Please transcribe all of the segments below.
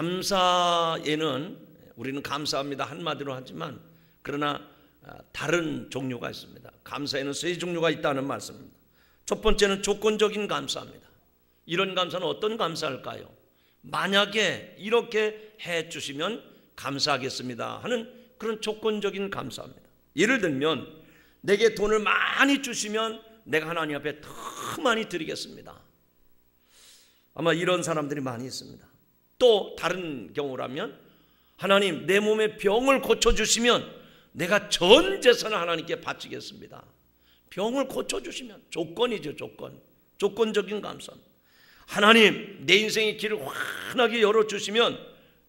감사에는 우리는 감사합니다 한마디로 하지만 그러나 다른 종류가 있습니다. 감사에는 세 종류가 있다는 말씀입니다. 첫 번째는 조건적인 감사입니다. 이런 감사는 어떤 감사일까요? 만약에 이렇게 해 주시면 감사하겠습니다 하는 그런 조건적인 감사입니다. 예를 들면 내게 돈을 많이 주시면 내가 하나님 앞에 더 많이 드리겠습니다. 아마 이런 사람들이 많이 있습니다. 또 다른 경우라면 하나님 내 몸의 병을 고쳐주시면 내가 전 재산을 하나님께 바치겠습니다. 병을 고쳐주시면 조건이죠. 조건적인 감사입니다. 하나님 내 인생의 길을 환하게 열어주시면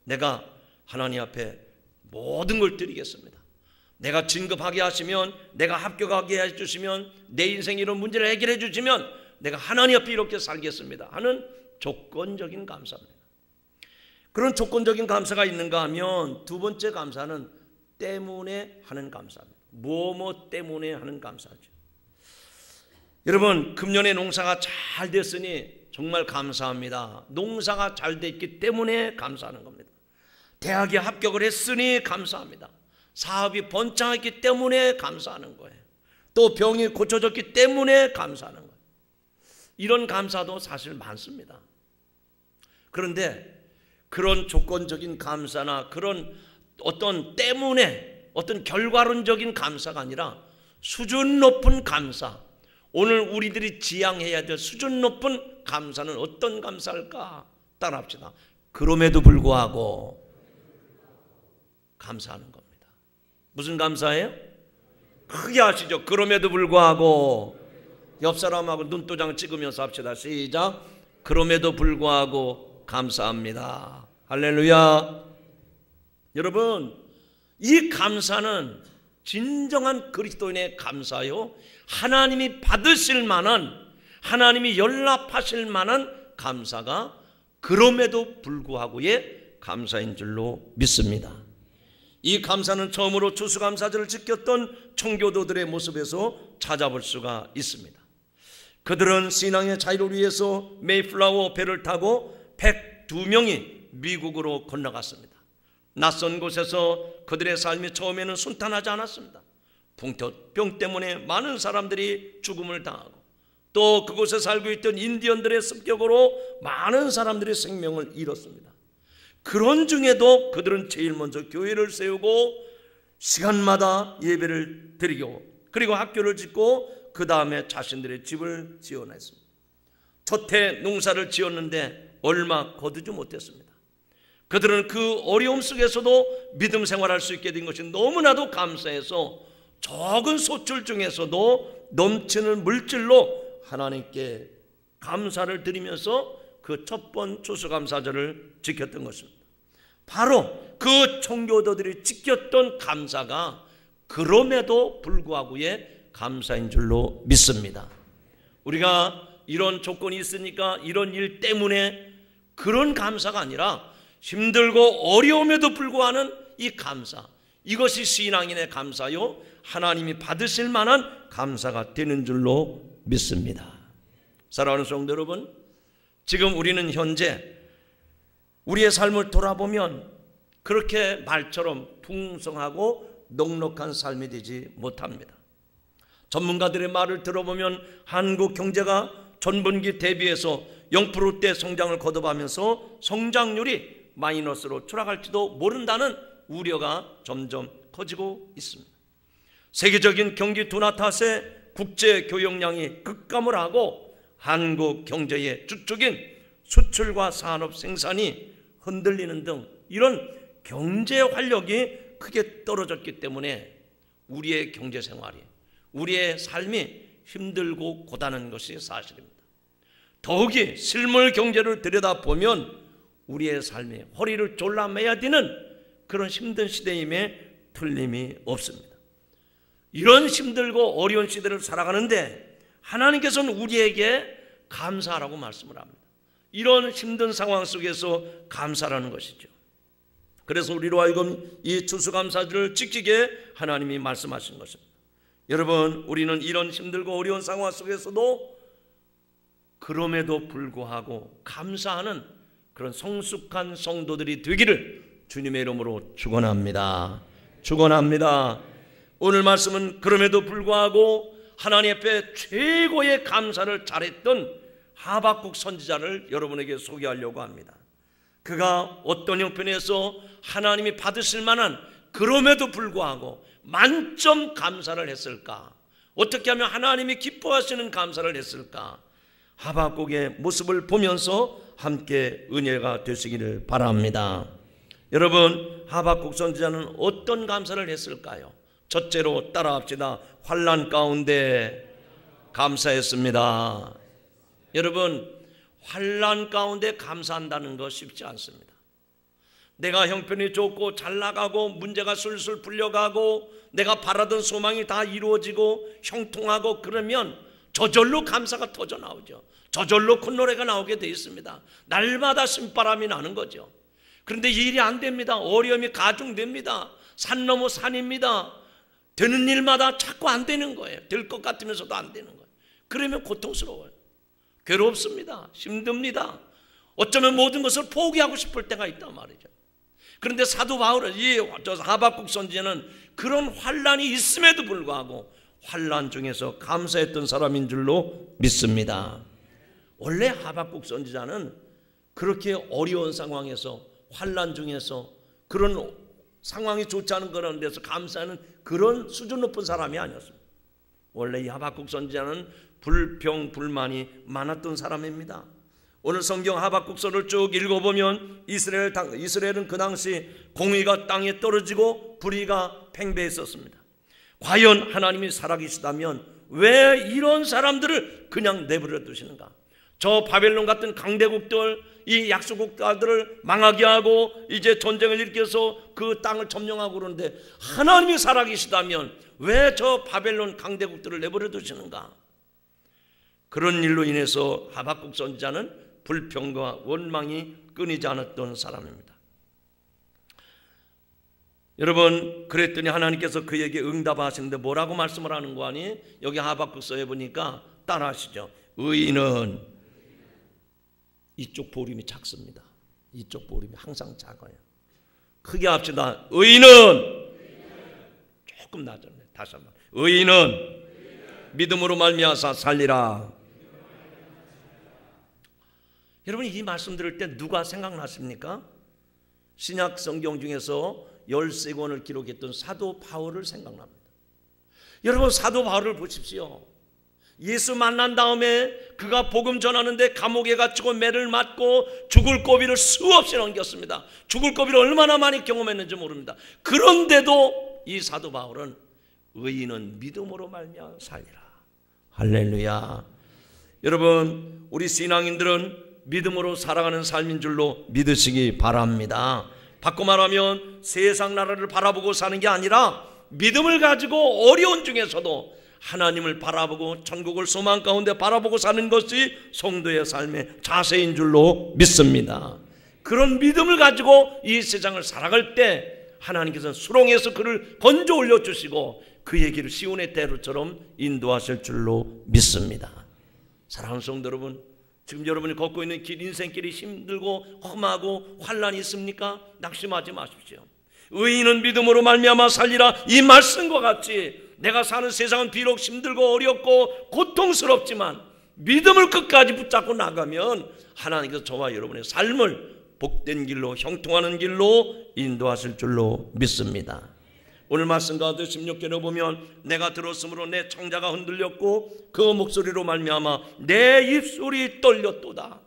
내가 하나님 앞에 모든 걸 드리겠습니다. 내가 진급하게 하시면, 내가 합격하게 해주시면, 내 인생 이런 문제를 해결해 주시면 내가 하나님 앞에 이렇게 살겠습니다 하는 조건적인 감사입니다. 그런 조건적인 감사가 있는가 하면 두 번째 감사는 때문에 하는 감사입니다. 뭐뭐 때문에 하는 감사죠. 여러분 금년에 농사가 잘 됐으니 정말 감사합니다. 농사가 잘 됐기 때문에 감사하는 겁니다. 대학에 합격을 했으니 감사합니다. 사업이 번창했기 때문에 감사하는 거예요. 또 병이 고쳐졌기 때문에 감사하는 거예요. 이런 감사도 사실 많습니다. 그런데 그런 조건적인 감사나 그런 어떤 때문에 어떤 결과론적인 감사가 아니라 수준 높은 감사, 오늘 우리들이 지향해야 될 수준 높은 감사는 어떤 감사일까? 따라합시다. 그럼에도 불구하고 감사하는 겁니다. 무슨 감사예요? 크게 하시죠. 그럼에도 불구하고. 옆 사람하고 눈도장을 찍으면서 합시다. 시작. 그럼에도 불구하고 감사합니다. 할렐루야. 여러분 이 감사는 진정한 그리스도인의 감사요, 하나님이 받으실 만한, 하나님이 연락하실 만한 감사가 그럼에도 불구하고의 감사인 줄로 믿습니다. 이 감사는 처음으로 추수감사절을 지켰던 청교도들의 모습에서 찾아볼 수가 있습니다. 그들은 신앙의 자유를 위해서 메이플라워 배를 타고 102명이 미국으로 건너갔습니다. 낯선 곳에서 그들의 삶이 처음에는 순탄하지 않았습니다. 풍토병 때문에 많은 사람들이 죽음을 당하고 또 그곳에 살고 있던 인디언들의 습격으로 많은 사람들이 생명을 잃었습니다. 그런 중에도 그들은 제일 먼저 교회를 세우고 시간마다 예배를 드리고 그리고 학교를 짓고 그 다음에 자신들의 집을 지어냈습니다. 첫해 농사를 지었는데 얼마 거두지 못했습니다. 그들은 그 어려움 속에서도 믿음 생활할 수 있게 된 것이 너무나도 감사해서 적은 소출 중에서도 넘치는 물질로 하나님께 감사를 드리면서 그 첫 번 추수감사절을 지켰던 것입니다. 바로 그 청교도들이 지켰던 감사가 그럼에도 불구하고의 감사인 줄로 믿습니다. 우리가 이런 조건이 있으니까 이런 일 때문에 그런 감사가 아니라 힘들고 어려움에도 불구하는 이 감사, 이것이 신앙인의 감사요, 하나님이 받으실 만한 감사가 되는 줄로 믿습니다. 사랑하는 성도 여러분, 지금 우리는 현재 우리의 삶을 돌아보면 그렇게 말처럼 풍성하고 넉넉한 삶이 되지 못합니다. 전문가들의 말을 들어보면 한국 경제가 전분기 대비해서 0%대 성장을 거듭하면서 성장률이 마이너스로 추락할지도 모른다는 우려가 점점 커지고 있습니다. 세계적인 경기 둔화 탓에 국제 교역량이 급감을 하고 한국 경제의 주축인 수출과 산업 생산이 흔들리는 등 이런 경제 활력이 크게 떨어졌기 때문에 우리의 경제 생활이, 우리의 삶이 힘들고 고단한 것이 사실입니다. 더욱이 실물 경제를 들여다보면 우리의 삶이 허리를 졸라매야 되는 그런 힘든 시대임에 틀림이 없습니다. 이런 힘들고 어려운 시대를 살아가는데 하나님께서는 우리에게 감사하라고 말씀을 합니다. 이런 힘든 상황 속에서 감사라는 것이죠. 그래서 우리로 하여금 이 추수감사절을 지키게 하나님이 말씀하신 것입니다. 여러분, 우리는 이런 힘들고 어려운 상황 속에서도 그럼에도 불구하고 감사하는 그런 성숙한 성도들이 되기를 주님의 이름으로 축원합니다. 축원합니다. 오늘 말씀은 그럼에도 불구하고 하나님 앞에 최고의 감사를 잘했던 하박국 선지자를 여러분에게 소개하려고 합니다. 그가 어떤 형편에서 하나님이 받으실 만한 그럼에도 불구하고 만점 감사를 했을까? 어떻게 하면 하나님이 기뻐하시는 감사를 했을까? 하박국의 모습을 보면서 함께 은혜가 되시기를 바랍니다. 여러분, 하박국 선지자는 어떤 감사를 했을까요? 첫째로 따라합시다. 환난 가운데 감사했습니다. 여러분, 환난 가운데 감사한다는 거 쉽지 않습니다. 내가 형편이 좋고 잘 나가고 문제가 술술 풀려가고 내가 바라던 소망이 다 이루어지고 형통하고 그러면 저절로 감사가 터져 나오죠. 저절로 콧노래가 나오게 되어 있습니다. 날마다 신바람이 나는 거죠. 그런데 이 일이 안 됩니다. 어려움이 가중됩니다. 산 넘어 산입니다. 되는 일마다 자꾸 안 되는 거예요. 될 것 같으면서도 안 되는 거예요. 그러면 고통스러워요. 괴롭습니다. 힘듭니다. 어쩌면 모든 것을 포기하고 싶을 때가 있단 말이죠. 그런데 사도 바울은 이 하박국 선지자는 그런 환난이 있음에도 불구하고 환난 중에서 감사했던 사람인 줄로 믿습니다. 원래 하박국 선지자는 그렇게 어려운 상황에서 환난 중에서 그런 상황이 좋지 않은 그런 데서 감사하는 그런 수준 높은 사람이 아니었습니다. 원래 이 하박국 선지자는 불평 불만이 많았던 사람입니다. 오늘 성경 하박국서를 쭉 읽어보면 이스라엘은 그 당시 공의가 땅에 떨어지고 불의가 팽배했었습니다. 과연 하나님이 살아계시다면 왜 이런 사람들을 그냥 내버려 두시는가? 저 바벨론 같은 강대국들, 이 약소국가들을 망하게 하고 이제 전쟁을 일으켜서 그 땅을 점령하고 그러는데 하나님이 살아계시다면 왜 저 바벨론 강대국들을 내버려 두시는가? 그런 일로 인해서 하박국 선지자는 불평과 원망이 끊이지 않았던 사람입니다. 여러분, 그랬더니 하나님께서 그에게 응답하시는데 뭐라고 말씀을 하는 거 아니? 여기 하박국서에 보니까 따라하시죠. 의인은, 이쪽 보림이 작습니다. 이쪽 보림이 항상 작아요. 크게 합시다. 의인은, 조금 낮았네. 다시 한번. 의인은 믿음으로 말미암아 살리라. 여러분, 이 말씀 들을 때 누가 생각나십니까? 신약 성경 중에서 13권을 기록했던 사도 바울을 생각납니다. 여러분, 사도 바울을 보십시오. 예수 만난 다음에 그가 복음 전하는데 감옥에 갇히고 매를 맞고 죽을 고비를 수없이 넘겼습니다. 죽을 고비를 얼마나 많이 경험했는지 모릅니다. 그런데도 이 사도 바울은 의인은 믿음으로 말미암아 살리라. 할렐루야. 여러분, 우리 신앙인들은 믿음으로 살아가는 삶인 줄로 믿으시기 바랍니다. 바꿔 말하면 세상 나라를 바라보고 사는 게 아니라 믿음을 가지고 어려운 중에서도 하나님을 바라보고 천국을 소망 가운데 바라보고 사는 것이 성도의 삶의 자세인 줄로 믿습니다. 그런 믿음을 가지고 이 세상을 살아갈 때 하나님께서는 수렁에서 그를 건져 올려주시고 그의 길을 시온의 대로처럼 인도하실 줄로 믿습니다. 사랑하는 성도 여러분, 지금 여러분이 걷고 있는 길, 인생길이 힘들고 험하고 환난이 있습니까? 낙심하지 마십시오. 의인은 믿음으로 말미암아 살리라. 이 말씀과 같이 내가 사는 세상은 비록 힘들고 어렵고 고통스럽지만 믿음을 끝까지 붙잡고 나가면 하나님께서 저와 여러분의 삶을 복된 길로, 형통하는 길로 인도하실 줄로 믿습니다. 오늘 말씀 가운데 16절에 보면 내가 들었으므로 내 창자가 흔들렸고 그 목소리로 말미암아 내 입술이 떨렸도다.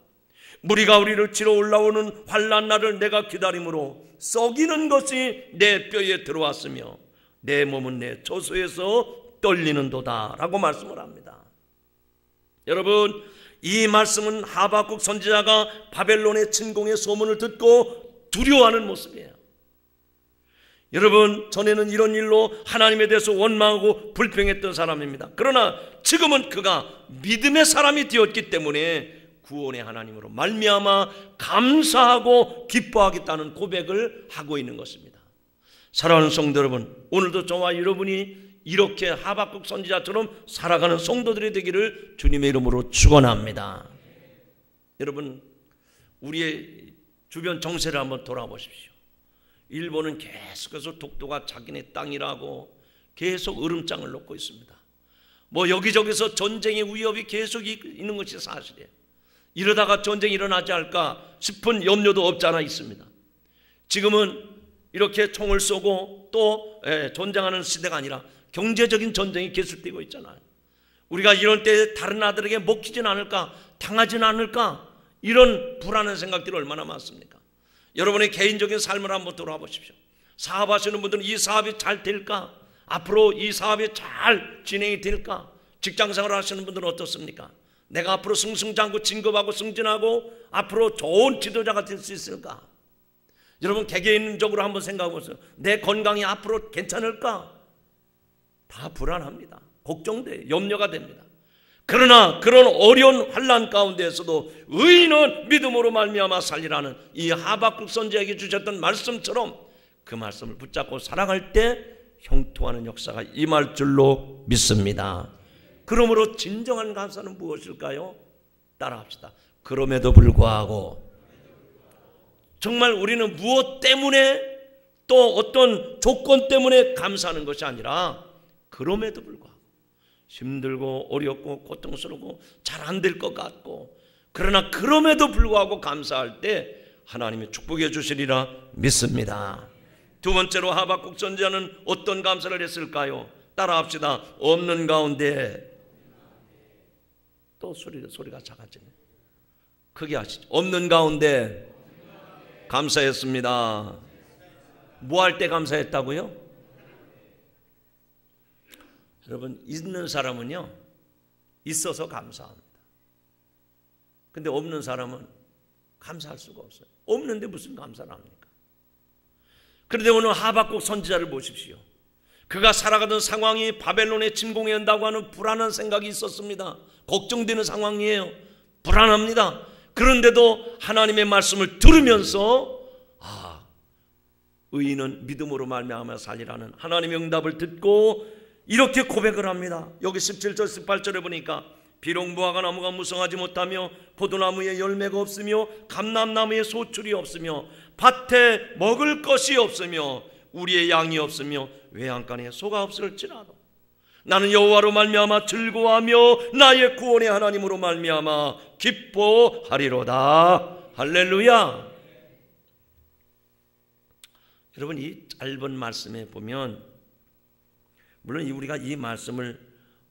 무리가 우리를 치러 올라오는 환난 날을 내가 기다림으로 썩이는 것이 내 뼈에 들어왔으며 내 몸은 내 저소에서 떨리는도다 라고 말씀을 합니다. 여러분, 이 말씀은 하박국 선지자가 바벨론의 침공의 소문을 듣고 두려워하는 모습이에요. 여러분, 전에는 이런 일로 하나님에 대해서 원망하고 불평했던 사람입니다. 그러나 지금은 그가 믿음의 사람이 되었기 때문에 구원의 하나님으로 말미암아 감사하고 기뻐하겠다는 고백을 하고 있는 것입니다. 사랑하는 성도 여러분, 오늘도 저와 여러분이 이렇게 하박국 선지자처럼 살아가는 성도들이 되기를 주님의 이름으로 축원합니다. 여러분, 우리의 주변 정세를 한번 돌아보십시오. 일본은 계속해서 독도가 자기네 땅이라고 계속 으름장을 놓고 있습니다. 뭐 여기저기서 전쟁의 위협이 계속 있는 것이 사실이에요. 이러다가 전쟁이 일어나지 않을까 싶은 염려도 없지 않아 있습니다. 지금은 이렇게 총을 쏘고 또 전쟁하는 시대가 아니라 경제적인 전쟁이 계속되고 있잖아요. 우리가 이런 때 다른 나라들에게 먹히진 않을까, 당하진 않을까, 이런 불안한 생각들이 얼마나 많습니까? 여러분의 개인적인 삶을 한번 돌아보십시오. 사업하시는 분들은 이 사업이 잘 될까? 앞으로 이 사업이 잘 진행이 될까? 직장생활을 하시는 분들은 어떻습니까? 내가 앞으로 승승장구 진급하고 승진하고 앞으로 좋은 지도자가 될 수 있을까? 여러분 개개인적으로 한번 생각해 보세요. 내 건강이 앞으로 괜찮을까? 다 불안합니다. 걱정돼요. 염려가 됩니다. 그러나 그런 어려운 환난 가운데에서도 의인은 믿음으로 말미암아 살리라는 이 하박국 선지자에게 주셨던 말씀처럼 그 말씀을 붙잡고 살아갈 때 형통하는 역사가 임할 줄로 믿습니다. 그러므로 진정한 감사는 무엇일까요? 따라합시다. 그럼에도 불구하고, 정말 우리는 무엇 때문에 또 어떤 조건 때문에 감사하는 것이 아니라 그럼에도 불구하고 힘들고 어렵고 고통스럽고 잘 안 될 것 같고, 그러나 그럼에도 불구하고 감사할 때 하나님이 축복해 주시리라 믿습니다. 두 번째로 하박국 선지자는 어떤 감사를 했을까요? 따라합시다. 없는 가운데, 또 소리가 작아지네. 크게 하시죠. 없는 가운데 감사했습니다. 뭐 할 때 감사했다고요? 여러분, 있는 사람은요 있어서 감사합니다. 근데 없는 사람은 감사할 수가 없어요. 없는데 무슨 감사를 합니까? 그런데 오늘 하박국 선지자를 보십시오. 그가 살아가던 상황이 바벨론에 침공해 온다고 하는 불안한 생각이 있었습니다. 걱정되는 상황이에요. 불안합니다. 그런데도 하나님의 말씀을 들으면서 의인은 믿음으로 말미암아 살리라는 하나님의 응답을 듣고 이렇게 고백을 합니다. 여기 17절 18절에 보니까 비록 무화과 나무가 무성하지 못하며 포도나무에 열매가 없으며 감람나무에 소출이 없으며 밭에 먹을 것이 없으며 우리의 양이 없으며 외양간에 소가 없을지라도 나는 여호와로 말미암아 즐거워하며 나의 구원의 하나님으로 말미암아 기뻐하리로다. 할렐루야. 여러분, 이 짧은 말씀에 보면 물론 우리가 이 말씀을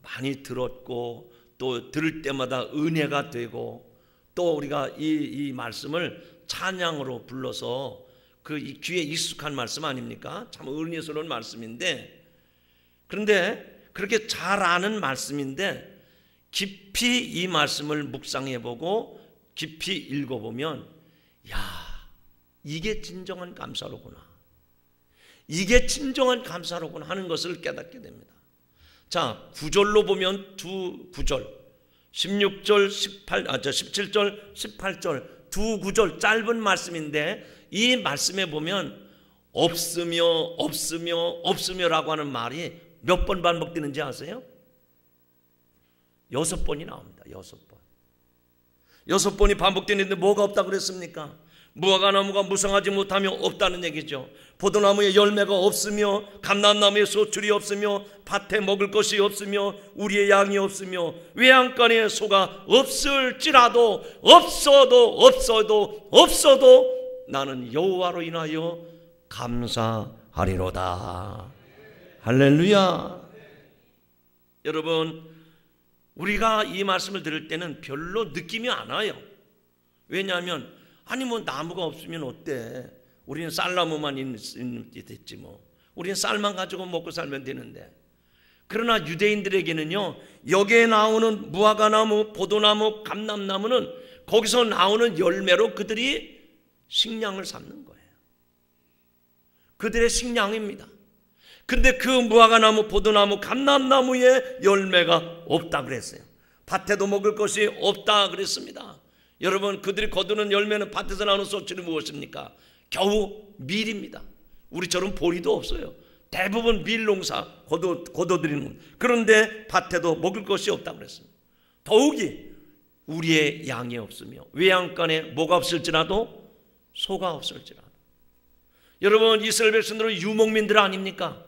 많이 들었고 또 들을 때마다 은혜가 되고 또 우리가 이 말씀을 찬양으로 불러서 그 귀에 익숙한 말씀 아닙니까? 참 은혜스러운 말씀인데, 그런데 그렇게 잘 아는 말씀인데 깊이 이 말씀을 묵상해보고 깊이 읽어보면 이게 진정한 감사로구나, 이게 진정한 감사로구나 하는 것을 깨닫게 됩니다. 자, 구절로 보면 두 구절 17절 18절 두 구절 짧은 말씀인데 이 말씀에 보면 없으며라고 하는 말이 몇 번 반복되는지 아세요? 6번이 나옵니다. 6번이 반복되는데 뭐가 없다고 그랬습니까? 무화과 나무가 무성하지 못하며 없다는 얘기죠. 포도나무에 열매가 없으며 감람나무에 소출이 없으며 밭에 먹을 것이 없으며 우리의 양이 없으며 외양간에 소가 없을지라도 없어도 나는 여호와로 인하여 감사하리로다. 할렐루야. 여러분, 우리가 이 말씀을 들을 때는 별로 느낌이 안 와요. 왜냐하면 뭐 나무가 없으면 어때? 우리는 쌀나무만 있으면 됐지 뭐. 우리는 쌀만 가지고 먹고 살면 되는데. 그러나 유대인들에게는요, 여기에 나오는 무화과나무, 포도나무, 감람나무는 거기서 나오는 열매로 그들이 식량을 삼는 거예요. 그들의 식량입니다. 근데 그 무화과나무, 포도나무, 감람나무에 열매가 없다 그랬어요. 밭에도 먹을 것이 없다 그랬습니다. 여러분, 그들이 거두는 열매는 밭에서 나오는 소출이 무엇입니까? 겨우 밀입니다. 우리처럼 보리도 없어요. 대부분 밀농사 거둬들이는. 그런데 밭에도 먹을 것이 없다고 그랬습니다. 더욱이 우리의 양이 없으며 외양간에 뭐가 없을지라도 소가 없을지라도. 여러분, 이스라엘 백성들은 유목민들 아닙니까?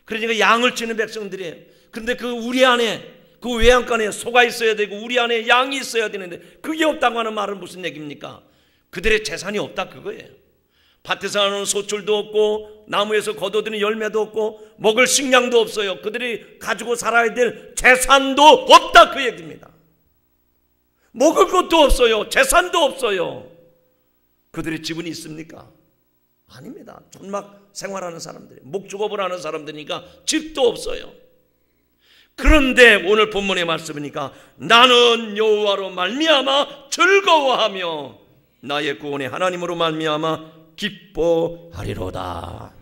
그러니까 양을 치는 백성들이에요. 그런데 그 우리 안에, 그 외양간에 소가 있어야 되고 우리 안에 양이 있어야 되는데 그게 없다고 하는 말은 무슨 얘기입니까? 그들의 재산이 없다 그거예요. 밭에서 나는 소출도 없고 나무에서 거둬들이는 열매도 없고 먹을 식량도 없어요. 그들이 가지고 살아야 될 재산도 없다 그 얘기입니다. 먹을 것도 없어요. 재산도 없어요. 그들의 집은 있습니까? 아닙니다. 천막 생활하는 사람들이, 목축업을 하는 사람들이니까 집도 없어요. 그런데 오늘 본문의 말씀이니까 나는 여호와로 말미암아 즐거워하며 나의 구원의 하나님으로 말미암아 기뻐하리로다.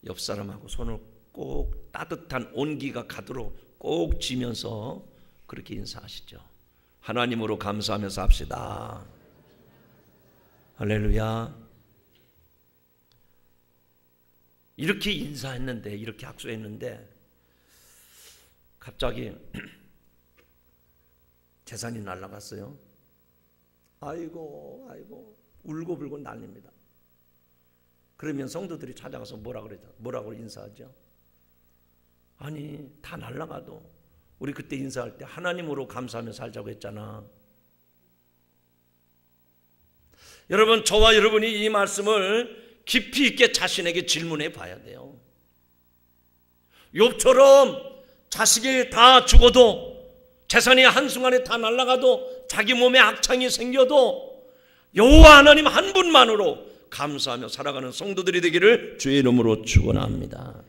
옆 사람하고 손을 꼭 따뜻한 온기가 가도록 꼭 쥐면서 그렇게 인사하시죠. 하나님으로 감사하면서 합시다. 할렐루야. 이렇게 인사했는데, 이렇게 악수했는데 갑자기 재산이 날아갔어요. 아이고 울고불고 난립니다. 그러면 성도들이 찾아가서 뭐라고 인사하죠? 아니 다 날아가도 우리 그때 인사할 때 하나님으로 감사하며 살자고 했잖아. 여러분, 저와 여러분이 이 말씀을 깊이 있게 자신에게 질문해 봐야 돼요. 욥처럼 자식이 다 죽어도, 재산이 한순간에 다 날아가도, 자기 몸에 악창이 생겨도 여호와 하나님 한 분만으로 감사하며 살아가는 성도들이 되기를 주의 이름으로 축원합니다.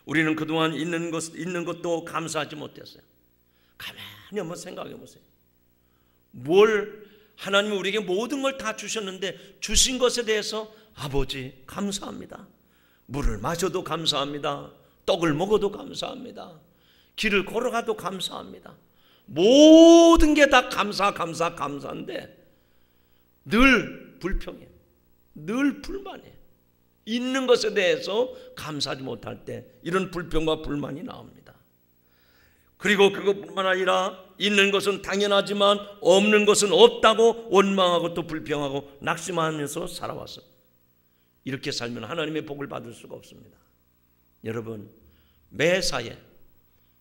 우리는 그동안 있는 것도 감사하지 못했어요. 가만히 한번 생각해 보세요. 하나님이 우리에게 모든 걸 다 주셨는데 주신 것에 대해서 아버지 감사합니다. 물을 마셔도 감사합니다. 떡을 먹어도 감사합니다. 길을 걸어가도 감사합니다. 모든 게 다 감사인데 늘 불평해, 늘 불만해. 있는 것에 대해서 감사하지 못할 때 이런 불평과 불만이 나옵니다. 그리고 그것뿐만 아니라 있는 것은 당연하지만 없는 것은 없다고 원망하고 또 불평하고 낙심하면서 살아왔습니다. 이렇게 살면 하나님의 복을 받을 수가 없습니다. 여러분, 매사에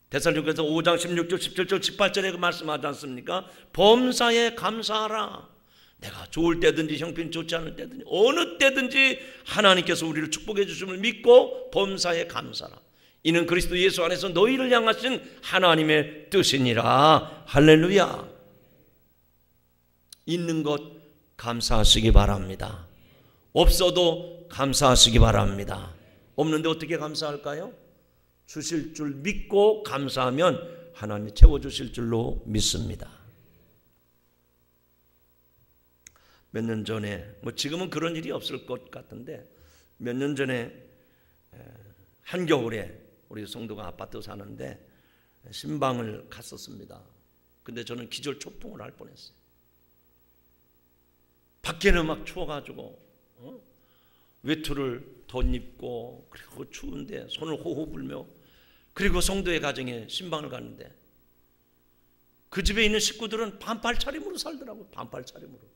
데살로니가서 5장 16절 17절 18절에 말씀하지 않습니까? 범사에 감사하라. 내가 좋을 때든지 형편이 좋지 않을 때든지 어느 때든지 하나님께서 우리를 축복해 주심을 믿고 범사에 감사하라. 이는 그리스도 예수 안에서 너희를 향하신 하나님의 뜻이니라. 할렐루야. 있는 것 감사하시기 바랍니다. 없어도 감사하시기 바랍니다. 없는데 어떻게 감사할까요? 주실 줄 믿고 감사하면 하나님이 채워주실 줄로 믿습니다. 몇 년 전에, 지금은 그런 일이 없을 것 같은데 몇 년 전에 한겨울에 우리 성도가 아파트 사는데 신방을 갔었습니다. 근데 저는 기절 초풍을 할 뻔했어요. 밖에는 막 추워가지고 외투를 덧입고 그리고 추운데 손을 호호 불며 그리고 성도의 가정에 신방을 갔는데 그 집에 있는 식구들은 반팔 차림으로 살더라고요. 반팔 차림으로.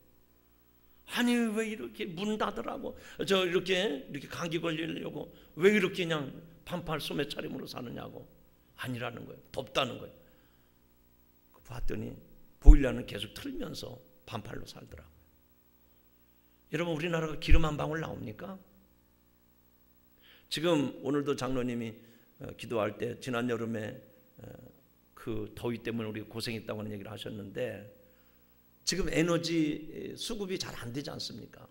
아니 왜 이렇게 문 닫으라고 이렇게 감기 걸리려고 왜 이렇게 그냥 반팔 소매 차림으로 사느냐고. 아니라는 거예요. 덥다는 거예요. 봤더니 보일러는 계속 틀면서 반팔로 살더라고요. 여러분, 우리나라가 기름 한 방울 나옵니까? 지금 오늘도 장로님이 기도할 때 지난 여름에 그 더위 때문에 우리가 고생했다고 하는 얘기를 하셨는데 지금 에너지 수급이 잘 안 되지 않습니까?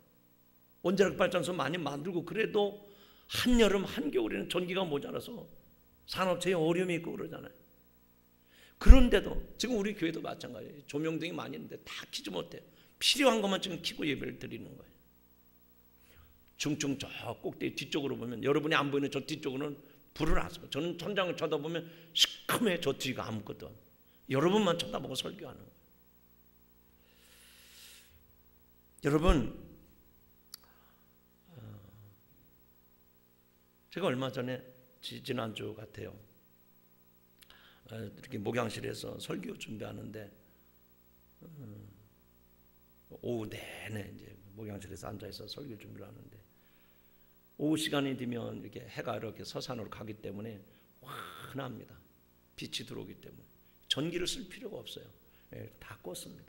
원자력 발전소 많이 만들고 그래도 한여름 한겨울에는 전기가 모자라서 산업체에 어려움이 있고 그러잖아요. 그런데도 지금 우리 교회도 마찬가지예요. 조명등이 많이 있는데 다 켜지 못해요. 필요한 것만 지금 켜고 예배를 드리는 거예요. 중증 저 꼭대기 뒤쪽으로 보면 여러분이 안 보이는 저 뒤쪽으로는 불을 놨어요. 저는 천장을 쳐다보면 시커매. 저 뒤가 아무것도 없어요. 여러분만 쳐다보고 설교하는 거예요. 여러분, 제가 얼마 전에 지난주 같아요. 이렇게 목양실에서 설교 준비하는데 오후 내내 이제 목양실에서 앉아있어 설교 준비를 하는데 오후 시간이 되면 이렇게 해가 이렇게 서산으로 가기 때문에 환합니다. 빛이 들어오기 때문에 전기를 쓸 필요가 없어요. 예, 다 껐습니다.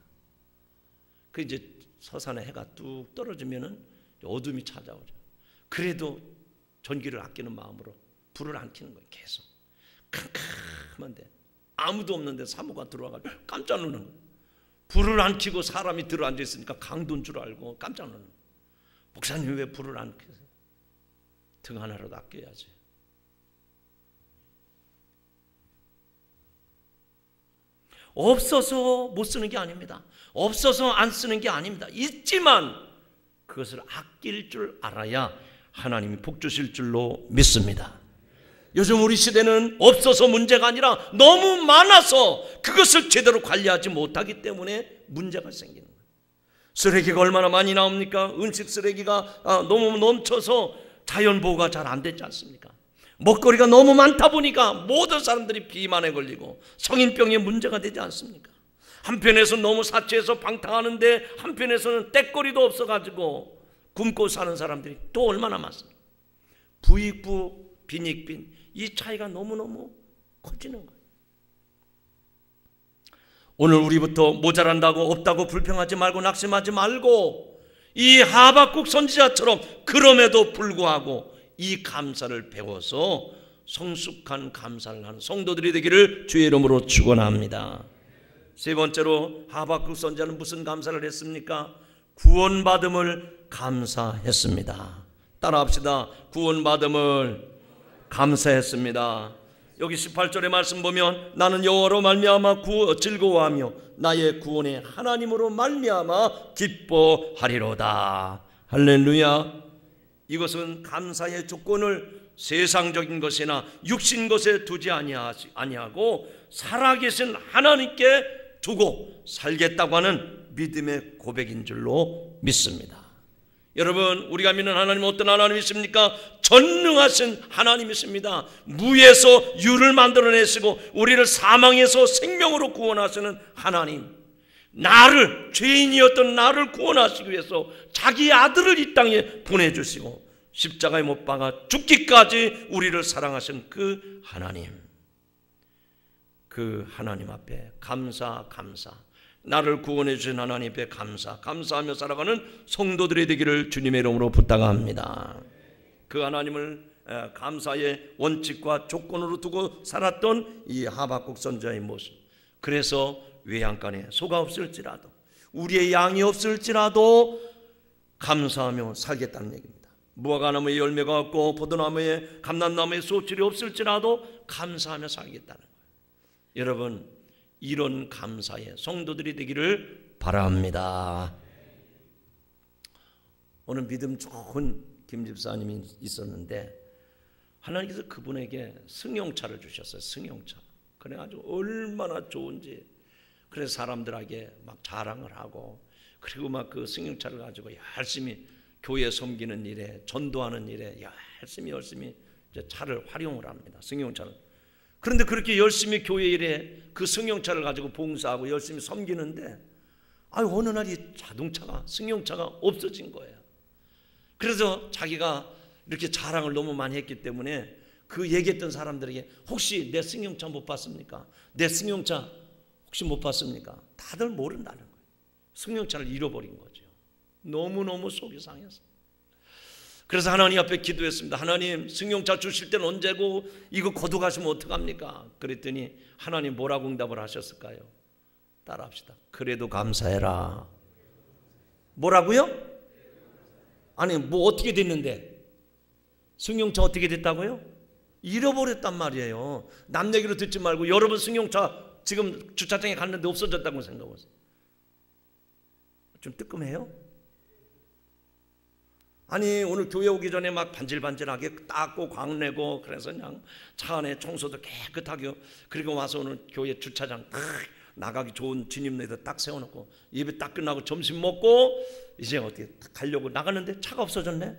그 이제 서산에 해가 뚝 떨어지면은 어둠이 찾아오죠. 그래도 전기를 아끼는 마음으로 불을 안 켜는 거예요. 계속 캄캄한데 아무도 없는데 사모가 들어와가지고 깜짝 놀라는 거예요. 불을 안 켜고 사람이 들어 앉아 있으니까 강도인 줄 알고 깜짝 놀라는 거예요. 목사님 왜 불을 안 켜세요? 등 하나라도 아껴야지. 없어서 못 쓰는 게 아닙니다. 없어서 안 쓰는 게 아닙니다. 있지만 그것을 아낄 줄 알아야 하나님이 복 주실 줄로 믿습니다. 요즘 우리 시대는 없어서 문제가 아니라 너무 많아서 그것을 제대로 관리하지 못하기 때문에 문제가 생기는 거예요. 쓰레기가 얼마나 많이 나옵니까? 음식 쓰레기가 너무 넘쳐서 자연보호가 잘 안 됐지 않습니까? 먹거리가 너무 많다 보니까 모든 사람들이 비만에 걸리고 성인병에 문제가 되지 않습니까? 한편에서는 너무 사치해서 방탕하는데 한편에서는 떼거리도 없어가지고 굶고 사는 사람들이 또 얼마나 많습니까? 부익부, 빈익빈 이 차이가 너무너무 커지는 거예요. 오늘 우리부터 모자란다고 없다고 불평하지 말고 낙심하지 말고 이 하박국 선지자처럼 그럼에도 불구하고 이 감사를 배워서 성숙한 감사를 하는 성도들이 되기를 주의 이름으로 축원합니다. 세 번째로 하박국 선지자는 무슨 감사를 했습니까? 구원받음을 감사했습니다. 따라합시다. 구원받음을 감사했습니다. 여기 18절의 말씀 보면 나는 여호와로 말미암아 즐거워하며 나의 구원의 하나님으로 말미암아 기뻐하리로다. 할렐루야. 이것은 감사의 조건을 세상적인 것이나 육신 것에 두지 아니하고 살아계신 하나님께 두고 살겠다고 하는 믿음의 고백인 줄로 믿습니다. 여러분, 우리가 믿는 하나님은 어떤 하나님이십니까? 전능하신 하나님이십니다. 무에서 유를 만들어내시고 우리를 사망에서 생명으로 구원하시는 하나님, 죄인이었던 나를 구원하시기 위해서 자기 아들을 이 땅에 보내주시고 십자가에 못 박아 죽기까지 우리를 사랑하신 그 하나님, 그 하나님 앞에 감사. 나를 구원해 주신 하나님 앞에 감사하며 살아가는 성도들이 되기를 주님의 이름으로 부탁합니다. 그 하나님을 감사의 원칙과 조건으로 두고 살았던 이 하박국 선지자의 모습. 그래서 외양간에 소가 없을지라도 우리의 양이 없을지라도 감사하며 살겠다는 얘기입니다. 무화과나무에 열매가 없고 포도나무에 감람나무에 소출이 없을지라도 감사하며 살겠다는 거예요. 여러분, 이런 감사의 성도들이 되기를 바랍니다. 오늘 믿음 좋은 김 집사님이 있었는데 하나님께서 그분에게 승용차를 주셨어요. 승용차. 그래가지고 얼마나 좋은지, 그래서 사람들에게 막 자랑을 하고, 그리고 막 그 승용차를 가지고 열심히 교회 섬기는 일에, 전도하는 일에 열심히 이제 차를 활용을 합니다. 승용차를. 그런데 그렇게 열심히 교회 일에 그 승용차를 가지고 봉사하고 열심히 섬기는데 어느 날 이 승용차가 없어진 거예요. 그래서 자기가 이렇게 자랑을 너무 많이 했기 때문에 그 얘기했던 사람들에게 혹시 내 승용차 못 봤습니까? 내 승용차 혹시 못 봤습니까? 다들 모른다는 거예요. 승용차를 잃어버린 거죠. 너무너무 속이 상해서. 그래서 하나님 앞에 기도했습니다. 하나님, 승용차 주실 때는 언제고 이거 거둬가시면 어떡합니까? 그랬더니 하나님 뭐라고 응답을 하셨을까요? 따라합시다. 그래도 감사해라. 뭐라고요? 아니, 뭐 어떻게 됐는데? 승용차 어떻게 됐다고요? 잃어버렸단 말이에요. 남 얘기로 듣지 말고 여러분 승용차 지금 주차장에 갔는데 없어졌다고 생각하세요. 좀 뜨끔해요? 아니, 오늘 교회 오기 전에 막 반질반질하게 닦고 광내고, 그래서 그냥 차 안에 청소도 깨끗하게, 그리고 와서 오늘 교회 주차장 딱 나가기 좋은 진입로에다 딱 세워놓고 예배 딱 끝나고 점심 먹고 이제 어떻게 가려고 나가는데 차가 없어졌네.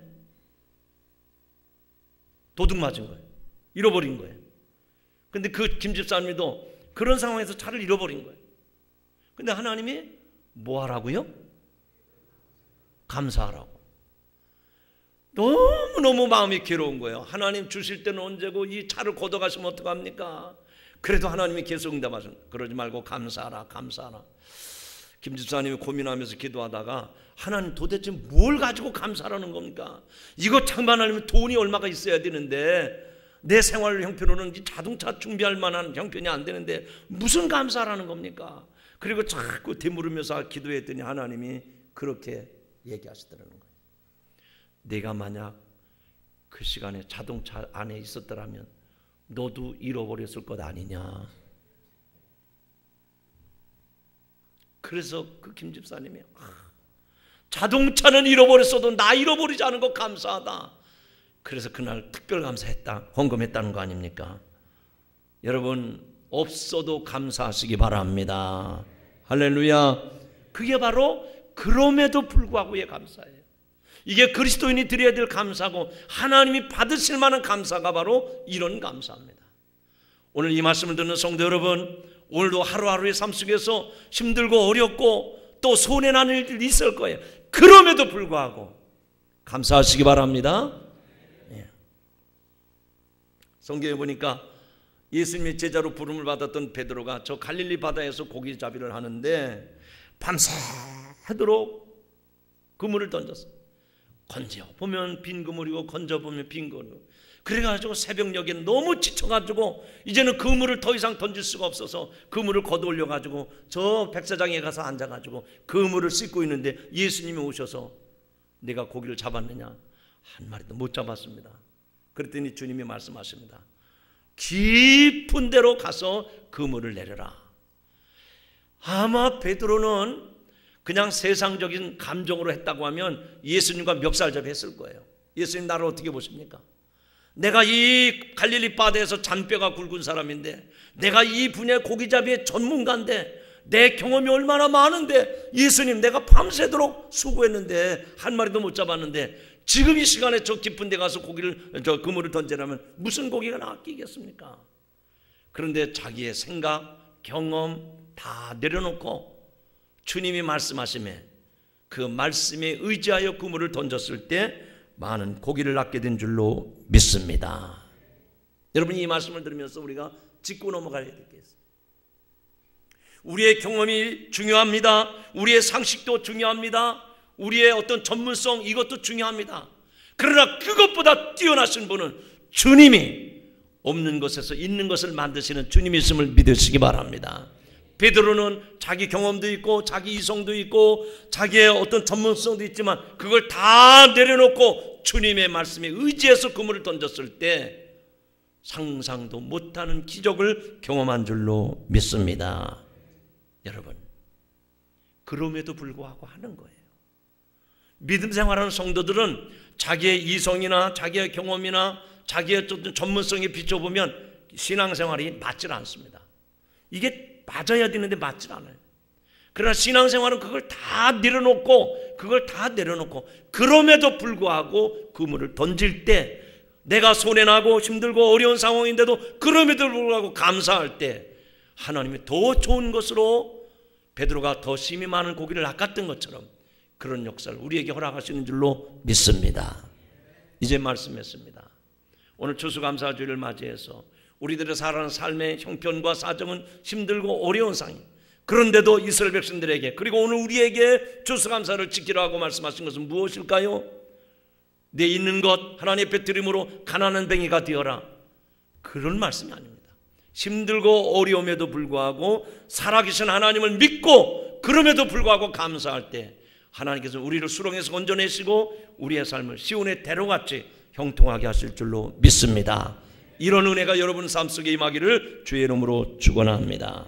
도둑 맞은 거예요. 잃어버린 거예요. 근데 그 김 집사님도 그런 상황에서 차를 잃어버린 거예요. 근데 하나님이 뭐 하라고요? 감사하라고. 너무너무 마음이 괴로운 거예요. 하나님 주실 때는 언제고 이 차를 걷어가시면 어떡합니까? 그래도 하나님이 계속 응답하시는, 그러지 말고 감사하라, 감사하라. 김 집사님이 고민하면서 기도하다가 하나님 도대체 뭘 가지고 감사하라는 겁니까? 이거 장만하려면 돈이 얼마가 있어야 되는데 내 생활 형편으로는 자동차 준비할 만한 형편이 안 되는데 무슨 감사하라는 겁니까? 그리고 자꾸 되물으면서 기도했더니 하나님이 그렇게 얘기하시더라는 거예요. 내가 만약 그 시간에 자동차 안에 있었더라면 너도 잃어버렸을 것 아니냐. 그래서 그 김 집사님이 자동차는 잃어버렸어도 나 잃어버리지 않은 거 감사하다. 그래서 그날 특별 감사했다, 헌금했다는 거 아닙니까? 여러분, 없어도 감사하시기 바랍니다. 할렐루야. 그게 바로 그럼에도 불구하고의 감사예요. 이게 그리스도인이 드려야 될 감사고 하나님이 받으실 만한 감사가 바로 이런 감사입니다. 오늘 이 말씀을 듣는 성도 여러분, 오늘도 하루하루의 삶 속에서 힘들고 어렵고 또 손해나는 일들이 있을 거예요. 그럼에도 불구하고 감사하시기 바랍니다. 예. 성경에 보니까 예수님의 제자로 부름을 받았던 베드로가 저 갈릴리 바다에서 고기잡이를 하는데 밤새도록 그물을 던졌어요. 건져 보면 빈 그물이고 건져 보면 빈 그물이고, 그래가지고 새벽녘에 너무 지쳐가지고 이제는 그물을 더 이상 던질 수가 없어서 그물을 걷어올려가지고 저 백사장에 가서 앉아가지고 그물을 씻고 있는데 예수님이 오셔서 내가 고기를 잡았느냐? 한 마리도 못 잡았습니다. 그랬더니 주님이 말씀하십니다. 깊은 데로 가서 그물을 내려라. 아마 베드로는 그냥 세상적인 감정으로 했다고 하면 예수님과 멱살잡이 했을 거예요. 예수님 나를 어떻게 보십니까? 내가 이 갈릴리 바다에서 잔뼈가 굵은 사람인데, 내가 이 분야의 고기잡이의 전문가인데, 내 경험이 얼마나 많은데 예수님 내가 밤새도록 수고했는데 한 마리도 못 잡았는데 지금 이 시간에 저 깊은 데 가서 그물을 던지라면 무슨 고기가 낚이겠습니까? 그런데 자기의 생각, 경험 다 내려놓고 주님이 말씀하시매 그 말씀에 의지하여 그물을 던졌을 때 많은 고기를 낚게 된 줄로 믿습니다. 여러분, 이 말씀을 들으면서 우리가 짚고 넘어가야 될 게 있어요. 우리의 경험이 중요합니다. 우리의 상식도 중요합니다. 우리의 어떤 전문성, 이것도 중요합니다. 그러나 그것보다 뛰어나신 분은 주님이 없는 것에서 있는 것을 만드시는 주님이심을 믿으시기 바랍니다. 베드로는 자기 경험도 있고 자기 이성도 있고 자기의 어떤 전문성도 있지만 그걸 다 내려놓고 주님의 말씀에 의지해서 그물을 던졌을 때 상상도 못하는 기적을 경험한 줄로 믿습니다. 여러분, 그럼에도 불구하고 하는 거예요. 믿음 생활하는 성도들은 자기의 이성이나 자기의 경험이나 자기의 전문성에 비춰보면 신앙생활이 맞질 않습니다. 이게 맞아야 되는데 맞질 않아요. 그러나 신앙생활은 그걸 다 내려놓고 그럼에도 불구하고 그물을 던질 때, 내가 손해나고 힘들고 어려운 상황인데도 그럼에도 불구하고 감사할 때 하나님이 더 좋은 것으로 베드로가 더 심히 많은 고기를 낚았던 것처럼 그런 역사를 우리에게 허락하시는 줄로 믿습니다. 이제 말씀했습니다. 오늘 추수감사주일을 맞이해서 우리들의 살아가는 삶의 형편과 사정은 힘들고 어려운 상황, 그런데도 이스라엘 백성들에게, 그리고 오늘 우리에게 추수감사를 지키라 하고 말씀하신 것은 무엇일까요? 내 있는 것 하나님 앞에 드림으로 가난한 뱅이가 되어라, 그런 말씀이 아닙니다. 힘들고 어려움에도 불구하고 살아계신 하나님을 믿고 그럼에도 불구하고 감사할 때 하나님께서 우리를 수렁에서 건져내시고 우리의 삶을 시온의 대로같이 형통하게 하실 줄로 믿습니다. 이런 은혜가 여러분 삶 속에 임하기를 주의 이름으로 축원합니다.